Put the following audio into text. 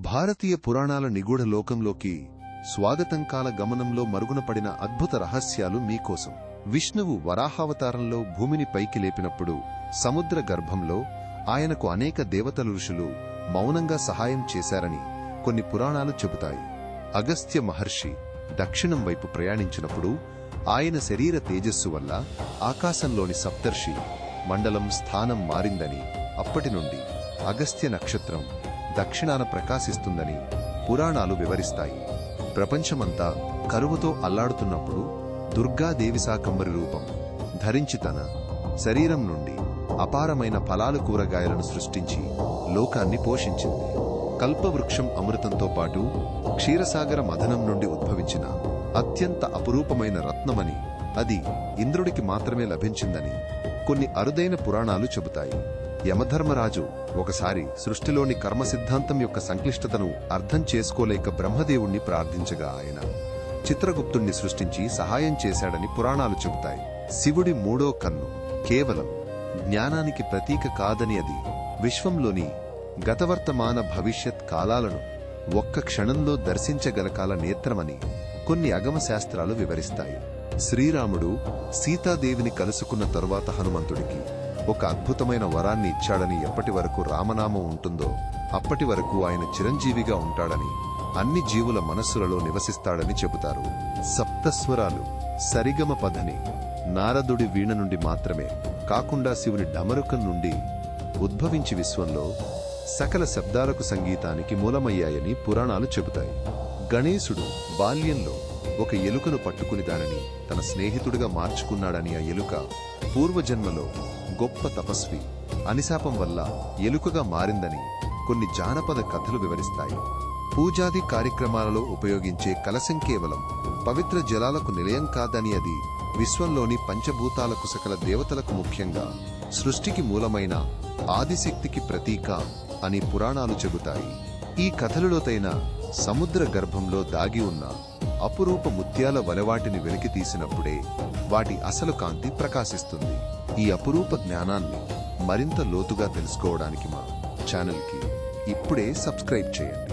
భారతీయ పురాణాల నిగూఢ లోకంలోకి స్వాగతం. కాల గమనంలో మరుగున పడిన అద్భుత రహస్యాలు మీకోసం. విష్ణువు వరాహావతారంలో భూమిని పైకి లేపినప్పుడు సముద్ర గర్భంలో ఆయనకు అనేక దేవతల ఋషులు మౌనంగా సహాయం చేశారని కొన్ని పురాణాలు చెబుతాయి. అగస్త్య మహర్షి దక్షిణం వైపు ప్రయాణించినప్పుడు ఆయన శరీర తేజస్సు వల్ల ఆకాశంలోని సప్తర్షి మండలం స్థానం మారిందని, అప్పటి నుండి అగస్త్య నక్షత్రం దక్షిణాన ప్రకాశిస్తుందని పురాణాలు వివరిస్తాయి. ప్రపంచమంతా కరువుతో అల్లాడుతున్నప్పుడు దుర్గాదేవి శాకంబరి రూపం ధరించి తన శరీరం నుండి అపారమైన ఫలాలు కూరగాయలను సృష్టించి లోకాన్ని పోషించింది. కల్పవృక్షం అమృతంతో పాటు క్షీరసాగర మథనం నుండి ఉద్భవించిన అత్యంత అపురూపమైన రత్నమని, అది ఇంద్రుడికి మాత్రమే లభించిందని కొన్ని అరుదైన పురాణాలు చెబుతాయి. యమధర్మరాజు ఒకసారి సృష్టిలోని కర్మ సిద్ధాంతం యొక్క సంక్లిష్టతను అర్థం చేసుకోలేక బ్రహ్మదేవుణ్ణి ప్రార్థించగా ఆయన చిత్రగుప్తుణ్ణి సృష్టించి సహాయం చేశాడని పురాణాలు చెబుతాయి. శివుడి మూడో కన్ను కేవలం జ్ఞానానికి ప్రతీక కాదని, అది విశ్వంలోని గతవర్తమాన భవిష్యత్ కాలాలను ఒక్క క్షణంలో దర్శించగలకాల నేత్రమని కొన్ని అగమ శాస్త్రాలు వివరిస్తాయి. శ్రీరాముడు సీతాదేవిని కలుసుకున్న తరువాత హనుమంతుడికి ఒక అద్భుతమైన వరాన్ని ఇచ్చాడని, ఎప్పటి వరకు రామనామం ఉంటుందో అప్పటి వరకు ఆయన చిరంజీవిగా ఉంటాడని, అన్ని జీవుల మనస్సులలో నివసిస్తాడని చెబుతారు. సప్తస్వరాలు సరిగమ పదని నారదుడి వీణ నుండి మాత్రమే కాకుండా శివుని డమరుకం నుండి ఉద్భవించి విశ్వంలో సకల శబ్దాలకు సంగీతానికి మూలమయ్యాయని పురాణాలు చెబుతాయి. గణేశుడు బాల్యంలో ఒక ఎలుకను పట్టుకుని దానిని తన స్నేహితుడిగా మార్చుకున్నాడని, ఆ ఎలుక పూర్వజన్మలో గొప్ప తపస్వి అనిశాపం వల్ల ఎలుకగా మారిందని కొన్ని జానపద కథలు వివరిస్తాయి. పూజాది కార్యక్రమాలలో ఉపయోగించే కలశం కేవలం పవిత్ర జలాలకు నిలయం కాదని, అది విశ్వంలోని పంచభూతాలకు సకల దేవతలకు ముఖ్యంగా సృష్టికి మూలమైన ఆదిశక్తికి ప్రతీక అని పురాణాలు చెబుతాయి. ఈ కథలులోతైన సముద్ర గర్భంలో దాగి ఉన్న అపురూప ముత్యాల వలెవాటిని వెలికి తీసినప్పుడే వాటి అసలు కాంతి ప్రకాశిస్తుంది. ఈ అపురూప జ్ఞానాన్ని మరింత లోతుగా తెలుసుకోవడానికి మా ఛానల్కి ఇప్పుడే సబ్స్క్రైబ్ చేయండి.